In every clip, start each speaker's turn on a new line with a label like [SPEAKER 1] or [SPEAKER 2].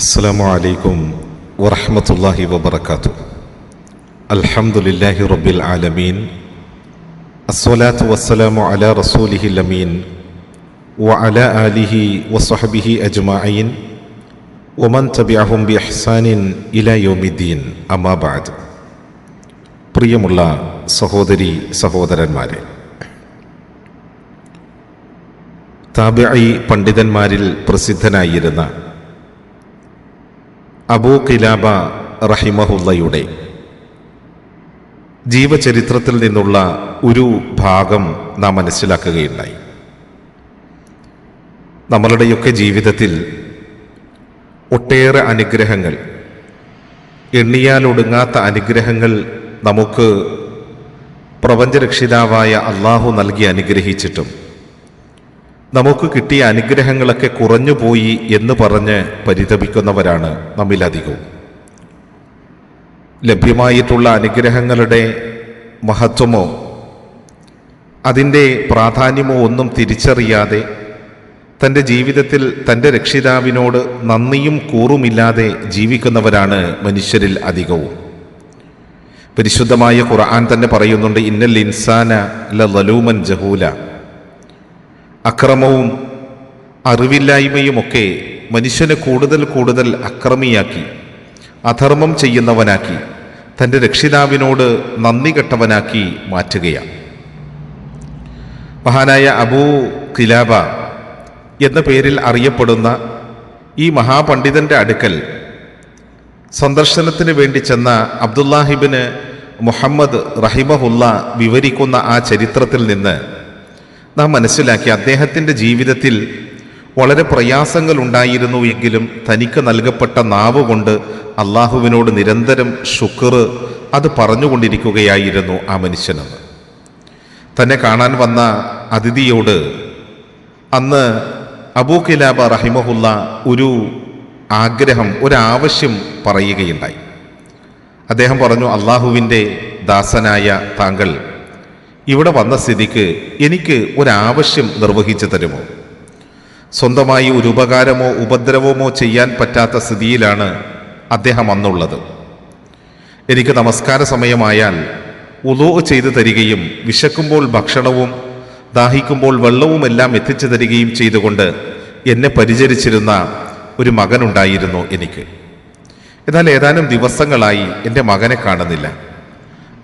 [SPEAKER 1] അസ്സലാമു അലൈക്കും വറഹ്മത്തുള്ളാഹി വബറകാതുഹു. അൽഹംദുലില്ലാഹി റബ്ബിൽ ആലമീൻ. അസ്സലാത്തു വസ്സലാമു അലാ റസൂലിഹിൽ അമീൻ വഅലാ ആലിഹി വസ്വഹ്ബിഹി അജ്മഈൻ വമൻ തബിഅഹും ബിഇഹ്സാനിൻ ഇലാ യൗമിദ്ദീൻ. അമ്മാ ബഅദ്. പ്രിയമുള്ള സഹോദരി സഹോദരന്മാരെ, താബിഈ പണ്ഡിതന്മാരിൽ പ്രസിദ്ധനായിരുന്ന അബൂ ഖിലാബ റഹിമഹുള്ളയുടെ ജീവചരിത്രത്തിൽ നിന്നുള്ള ഒരു ഭാഗം നാം മനസ്സിലാക്കുകയുണ്ടായി. നമ്മളുടെയൊക്കെ ജീവിതത്തിൽ ഒട്ടേറെ അനുഗ്രഹങ്ങൾ, എണ്ണിയാലൊടുങ്ങാത്ത അനുഗ്രഹങ്ങൾ നമുക്ക് പ്രപഞ്ചരക്ഷിതാവായ അള്ളാഹു നൽകി അനുഗ്രഹിച്ചിട്ടും നമുക്ക് കിട്ടിയ അനുഗ്രഹങ്ങളൊക്കെ കുറഞ്ഞുപോയി എന്ന് പറഞ്ഞ് പരിതപിക്കുന്നവരാണ് നമ്മിലധികവും. ലഭ്യമായിട്ടുള്ള അനുഗ്രഹങ്ങളുടെ മഹത്വമോ അതിൻ്റെ പ്രാധാന്യമോ ഒന്നും തിരിച്ചറിയാതെ തൻ്റെ ജീവിതത്തിൽ തൻ്റെ രക്ഷിതാവിനോട് നന്ദിയും കൂറുമില്ലാതെ ജീവിക്കുന്നവരാണ് മനുഷ്യരിൽ അധികവും. പരിശുദ്ധമായ ഖുർആൻ തന്നെ പറയുന്നുണ്ട്, ഇന്നൽ ഇൻസാന ലളൂമൻ ജഹൂല. അക്രമവും അറിവില്ലായ്മയുമൊക്കെ മനുഷ്യനെ കൂടുതൽ കൂടുതൽ അക്രമിയാക്കി, അധർമ്മം ചെയ്യുന്നവനാക്കി, തൻ്റെ രക്ഷിതാവിനോട് നന്ദി കെട്ടവനാക്കി മാറ്റുകയാണ്. മഹാനായ അബൂ ഖിലാബ എന്ന പേരിൽ അറിയപ്പെടുന്ന ഈ മഹാപണ്ഡിതൻ്റെ അടുക്കൽ സന്ദർശനത്തിന് വേണ്ടി ചെന്ന അബ്ദുല്ലാഹിബ്ന് മുഹമ്മദ് റഹിമഹുല്ല വിവരിക്കുന്ന ആ ചരിത്രത്തിൽ നിന്ന് നാം മനസ്സിലാക്കി, അദ്ദേഹത്തിൻ്റെ ജീവിതത്തിൽ വളരെ പ്രയാസങ്ങൾ ഉണ്ടായിരുന്നു എങ്കിലും തനിക്ക് നൽകപ്പെട്ട നാവ് കൊണ്ട് അള്ളാഹുവിനോട് നിരന്തരം ശുക്ർ അത് പറഞ്ഞുകൊണ്ടിരിക്കുകയായിരുന്നു ആ മനുഷ്യനെന്ന്. തന്നെ കാണാൻ വന്ന അതിഥിയോട് അന്ന് അബൂ ഖിലാബ റഹിമഹുല്ല ഒരു ആഗ്രഹം, ഒരാവശ്യം പറയുകയുണ്ടായി. അദ്ദേഹം പറഞ്ഞു, അള്ളാഹുവിൻ്റെ ദാസനായ താങ്കൾ ഇവിടെ വന്ന സ്ഥിതിക്ക് എനിക്ക് ഒരാവശ്യം നിർവഹിച്ചു തരുമോ? സ്വന്തമായി ഒരു ഉപകാരമോ ഉപദ്രവമോ ചെയ്യാൻ പറ്റാത്ത സ്ഥിതിയിലാണ് അദ്ദേഹം അന്നുള്ളത്. എനിക്ക് നമസ്കാര സമയമായാൽ വുളൂ ചെയ്തു തരികയും വിശക്കുമ്പോൾ ഭക്ഷണവും ദാഹിക്കുമ്പോൾ വെള്ളവുമെല്ലാം എത്തിച്ചു തരികയും ചെയ്തുകൊണ്ട് എന്നെ പരിചരിച്ചിരുന്ന ഒരു മകനുണ്ടായിരുന്നു എനിക്ക്. എന്നാൽ ഏതാനും ദിവസങ്ങളായി എൻ്റെ മകനെ കാണുന്നില്ല.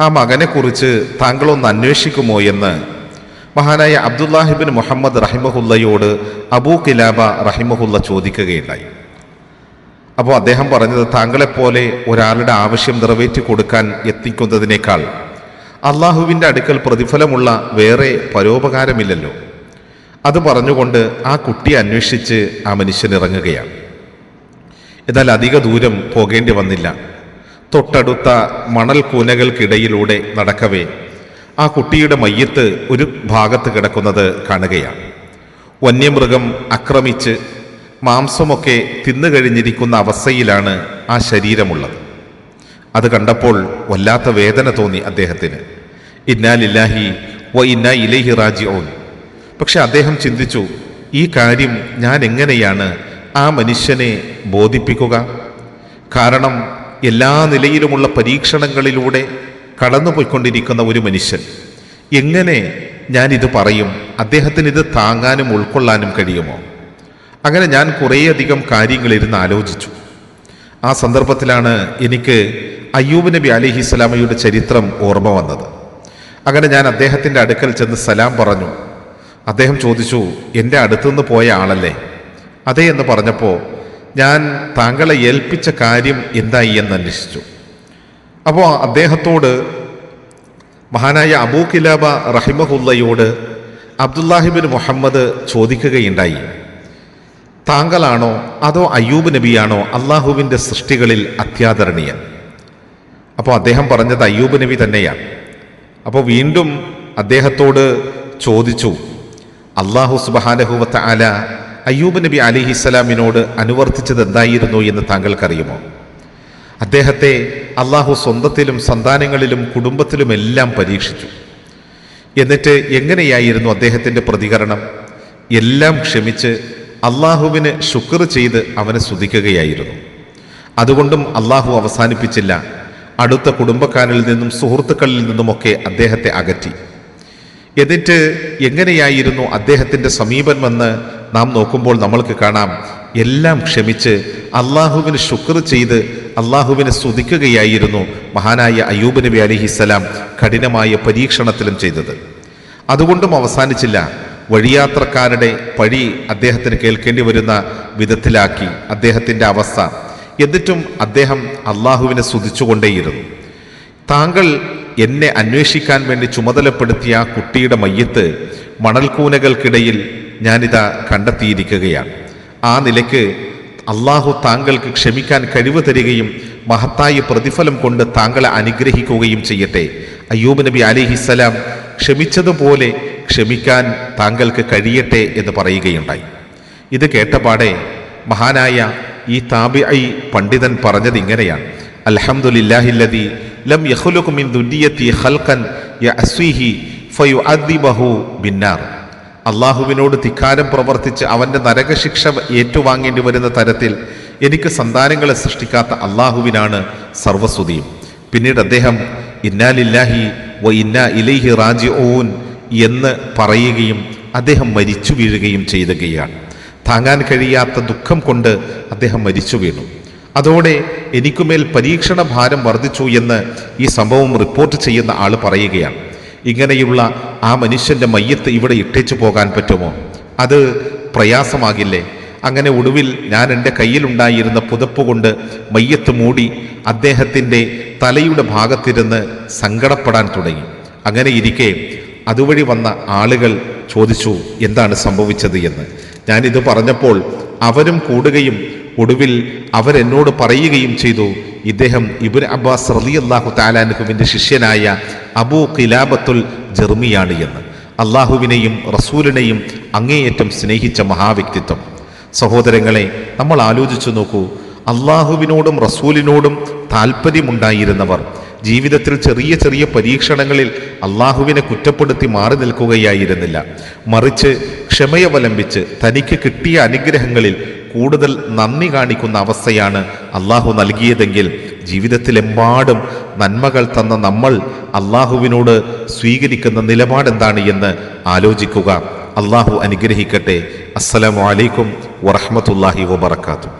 [SPEAKER 1] ആ മകനെക്കുറിച്ച് താങ്കളൊന്ന് അന്വേഷിക്കുമോ എന്ന് മഹാനായ അബ്ദുല്ലാഹിബ്ന് മുഹമ്മദ് റഹിമഹുല്ലയോട് അബൂ ഖിലാബ റഹിമഹുല്ല ചോദിക്കുകയുണ്ടായി. അപ്പോൾ അദ്ദേഹം പറഞ്ഞത്, താങ്കളെപ്പോലെ ഒരാളുടെ ആവശ്യം നിറവേറ്റി കൊടുക്കാൻ എത്തിക്കുന്നതിനേക്കാൾ അള്ളാഹുവിൻ്റെ അടുക്കൽ പ്രതിഫലമുള്ള വേറെ പരോപകാരമില്ലല്ലോ. അത് പറഞ്ഞുകൊണ്ട് ആ കുട്ടിയെ അന്വേഷിച്ച് ആ മനുഷ്യൻ ഇറങ്ങുകയാണ്. എന്നാൽ അധിക ദൂരം പോകേണ്ടി വന്നില്ല. തൊട്ടടുത്ത മണൽ കൂനകൾക്കിടയിലൂടെ നടക്കവേ ആ കുട്ടിയുടെ മയ്യത്ത് ഒരു ഭാഗത്ത് കിടക്കുന്നത് കാണുകയാണ്. വന്യമൃഗം ആക്രമിച്ച് മാംസമൊക്കെ തിന്നു കഴിഞ്ഞിരിക്കുന്ന അവസ്ഥയിലാണ് ആ ശരീരമുള്ളത്. അത് കണ്ടപ്പോൾ വല്ലാത്ത വേദന തോന്നി അദ്ദേഹത്തിന്. ഇന്നാ ലില്ലാഹി വ ഇന്നാ ഇലൈഹി റാജിഊൻ. പക്ഷെ അദ്ദേഹം ചിന്തിച്ചു, ഈ കാര്യം ഞാൻ എങ്ങനെയാണ് ആ മനുഷ്യനെ ബോധിപ്പിക്കുക? കാരണം എല്ലാ നിലയിലുമുള്ള പരീക്ഷണങ്ങളിലൂടെ കടന്നുപോയിക്കൊണ്ടിരിക്കുന്ന ഒരു മനുഷ്യൻ, എങ്ങനെ ഞാനിത് പറയും? അദ്ദേഹത്തിന് ഇത് താങ്ങാനും ഉൾക്കൊള്ളാനും കഴിയുമോ? അങ്ങനെ ഞാൻ കുറേയധികം കാര്യങ്ങളിരുന്ന് ആലോചിച്ചു. ആ സന്ദർഭത്തിലാണ് എനിക്ക് അയ്യൂബ് നബി അലൈഹിസ്സലാമയുടെ ചരിത്രം ഓർമ്മ വന്നത്. അങ്ങനെ ഞാൻ അദ്ദേഹത്തിൻ്റെ അടുക്കൽ ചെന്ന് സലാം പറഞ്ഞു. അദ്ദേഹം ചോദിച്ചു, എൻ്റെ അടുത്തുനിന്ന് പോയ ആളല്ലേ? അതെ എന്ന് പറഞ്ഞപ്പോൾ ഞാൻ താങ്കളെ ഏൽപ്പിച്ച കാര്യം എന്തായി എന്ന് അന്വേഷിച്ചു. അപ്പോൾ അദ്ദേഹത്തോട് മഹാനായ അബൂ ഖിലാബ റഹിമഹുല്ലയോട് അബ്ദുല്ലാഹിബ്ന് മുഹമ്മദ് ചോദിക്കുകയുണ്ടായി, താങ്കളാണോ അതോ അയ്യൂബ് നബിയാണോ അള്ളാഹുവിൻ്റെ സൃഷ്ടികളിൽ അത്യാദരണീയൻ? അപ്പോൾ അദ്ദേഹം പറഞ്ഞത് അയ്യൂബ് നബി തന്നെയാണ്. അപ്പോൾ വീണ്ടും അദ്ദേഹത്തോട് ചോദിച്ചു, അള്ളാഹു സുബ്ഹാനഹു വ തആല അയ്യൂബ് നബി അലൈഹിസ്സലാമിനോട് അനുവർത്തിച്ചത് എന്തായിരുന്നു എന്ന് താങ്കൾക്കറിയുമോ? അദ്ദേഹത്തെ അള്ളാഹു സ്വന്തത്തിലും സന്താനങ്ങളിലും കുടുംബത്തിലുമെല്ലാം പരീക്ഷിച്ചു. എന്നിട്ട് എങ്ങനെയായിരുന്നു അദ്ദേഹത്തിൻ്റെ പ്രതികരണം? എല്ലാം ക്ഷമിച്ച് അള്ളാഹുവിന് ശുക്ർ ചെയ്ത് അവനെ സ്തുതിക്കുകയായിരുന്നു. അതുകൊണ്ടും അള്ളാഹു അവസാനിപ്പിച്ചില്ല. അടുത്ത കുടുംബക്കാരിൽ നിന്നും സുഹൃത്തുക്കളിൽ നിന്നുമൊക്കെ അദ്ദേഹത്തെ അകറ്റി. എന്നിട്ട് എങ്ങനെയായിരുന്നു അദ്ദേഹത്തിൻ്റെ സമീപനമെന്ന് നാം നോക്കുമ്പോൾ നമ്മൾക്ക് കാണാം, എല്ലാം ക്ഷമിച്ച് അള്ളാഹുവിന് ശുക്ർ ചെയ്ത് അള്ളാഹുവിനെ സ്തുതിക്കുകയായിരുന്നു മഹാനായ അയ്യൂബ് നബി അലൈഹിസ്സലാം കഠിനമായ പരീക്ഷണത്തിലും ചെയ്തത്. അതുകൊണ്ടും അവസാനിച്ചില്ല. വഴിയാത്രക്കാരുടെ പഴി അദ്ദേഹത്തിന് കേൾക്കേണ്ടി വരുന്ന വിധത്തിലാക്കി അദ്ദേഹത്തിൻ്റെ അവസ്ഥ. എന്നിട്ടും അദ്ദേഹം അള്ളാഹുവിനെ സ്തുതിച്ചുകൊണ്ടേയിരുന്നു. താങ്കൾ എന്നെ അന്വേഷിക്കാൻ വേണ്ടി ചുമതലപ്പെടുത്തിയ ആ കുട്ടിയുടെ മയ്യത്ത് മണൽക്കൂനകൾക്കിടയിൽ ഞാനിതാ കണ്ടെത്തിയിരിക്കുകയാണ്. ആ നിലയ്ക്ക് അള്ളാഹു താങ്കൾക്ക് ക്ഷമിക്കാൻ കഴിവ് തരികയും മഹത്തായ പ്രതിഫലം കൊണ്ട് താങ്കളെ അനുഗ്രഹിക്കുകയും ചെയ്യട്ടെ. അയ്യൂബ് നബി അലൈഹിസ്സലാം ക്ഷമിച്ചതുപോലെ ക്ഷമിക്കാൻ താങ്കൾക്ക് കഴിയട്ടെ എന്ന് പറയുകയുണ്ടായി. ഇത് കേട്ടപാടെ മഹാനായ ഈ താബിഈ പണ്ഡിതൻ പറഞ്ഞത് ഇങ്ങനെയാണ്: അൽഹംദുലില്ലാഹില്ലദീ ലം യഖ്ലുഖ് മിൻ ദുനിയത്തി ഖൽഖൻ യഅസ്വിഹി ഫയുഅദ്ദിബഹു ബിന്നാർ. അള്ളാഹുവിനോട് ധിക്കാരം പ്രവർത്തിച്ച് അവൻ്റെ നരകശിക്ഷ ഏറ്റുവാങ്ങേണ്ടി വരുന്ന തരത്തിൽ എനിക്ക് സന്താനങ്ങളെ സൃഷ്ടിക്കാത്ത അള്ളാഹുവിനാണ് സർവസ്തുതിയും. പിന്നീട് അദ്ദേഹം ഇന്നാ ലില്ലാഹി വ ഇന്നാ ഇലൈഹി റാജിഊൻ എന്ന് പറയുകയും അദ്ദേഹം മരിച്ചു വീഴുകയും ചെയ്യുകയാണ്. താങ്ങാൻ കഴിയാത്ത ദുഃഖം കൊണ്ട് അദ്ദേഹം മരിച്ചു വീണു. അതോടെ എനിക്കുമേൽ പരീക്ഷണ ഭാരം വർദ്ധിച്ചു എന്ന് ഈ സംഭവം റിപ്പോർട്ട് ചെയ്യുന്ന ആൾ പറയുകയാണ്. ഇങ്ങനെയുള്ള ആ മനുഷ്യൻ്റെ മയ്യത്ത് ഇവിടെ ഇട്ടേച്ചു പോകാൻ പറ്റുമോ? അത് പ്രയാസമാകില്ലേ? അങ്ങനെ ഒടുവിൽ ഞാൻ എൻ്റെ കയ്യിലുണ്ടായിരുന്ന പുതപ്പ് കൊണ്ട് മയ്യത്ത് മൂടി അദ്ദേഹത്തിൻ്റെ തലയുടെ ഭാഗത്തിരുന്ന് സങ്കടപ്പെടാൻ തുടങ്ങി. അങ്ങനെ ഇരിക്കെ അതുവഴി വന്ന ആളുകൾ ചോദിച്ചു എന്താണ് സംഭവിച്ചത് എന്ന്. ഞാനിത് പറഞ്ഞപ്പോൾ അവരും കൂടുകയും ഒടുവിൽ അവരെന്നോട് പറയുകയും ചെയ്തു, ഇദ്ദേഹം ഇബ്നു അബ്ബാസ് റളിയല്ലാഹു തആല അൻഹുവിൻ്റെ ശിഷ്യനായ അബൂ ഖിലാബത്തുൽ ജർമിയാണ് എന്ന്. അള്ളാഹുവിനെയും റസൂലിനെയും അങ്ങേയറ്റം സ്നേഹിച്ച മഹാവ്യക്തിത്വം. സഹോദരങ്ങളെ, നമ്മൾ ആലോചിച്ചു നോക്കൂ. അള്ളാഹുവിനോടും റസൂലിനോടും താല്പര്യമുണ്ടായിരുന്നവർ ജീവിതത്തിൽ ചെറിയ ചെറിയ പരീക്ഷണങ്ങളിൽ അള്ളാഹുവിനെ കുറ്റപ്പെടുത്തി മാറി നിൽക്കുകയായിരുന്നില്ല. മറിച്ച് ക്ഷമയവലംബിച്ച് തനിക്ക് കിട്ടിയ അനുഗ്രഹങ്ങളിൽ കൂടുതൽ നന്ദി കാണിക്കുന്ന അവസ്ഥയാണ് അള്ളാഹു നൽകിയതെങ്കിൽ ജീവിതത്തിലെമ്പാടും നന്മകൾ തന്ന നമ്മൾ അള്ളാഹുവിനോട് സ്വീകരിക്കുന്ന നിലപാടെന്താണ് എന്ന് ആലോചിക്കുക. അള്ളാഹു അനുഗ്രഹിക്കട്ടെ. അസ്സലാമു അലൈക്കും വറഹ്മത്തുള്ളാഹി വബറകാതുഹു.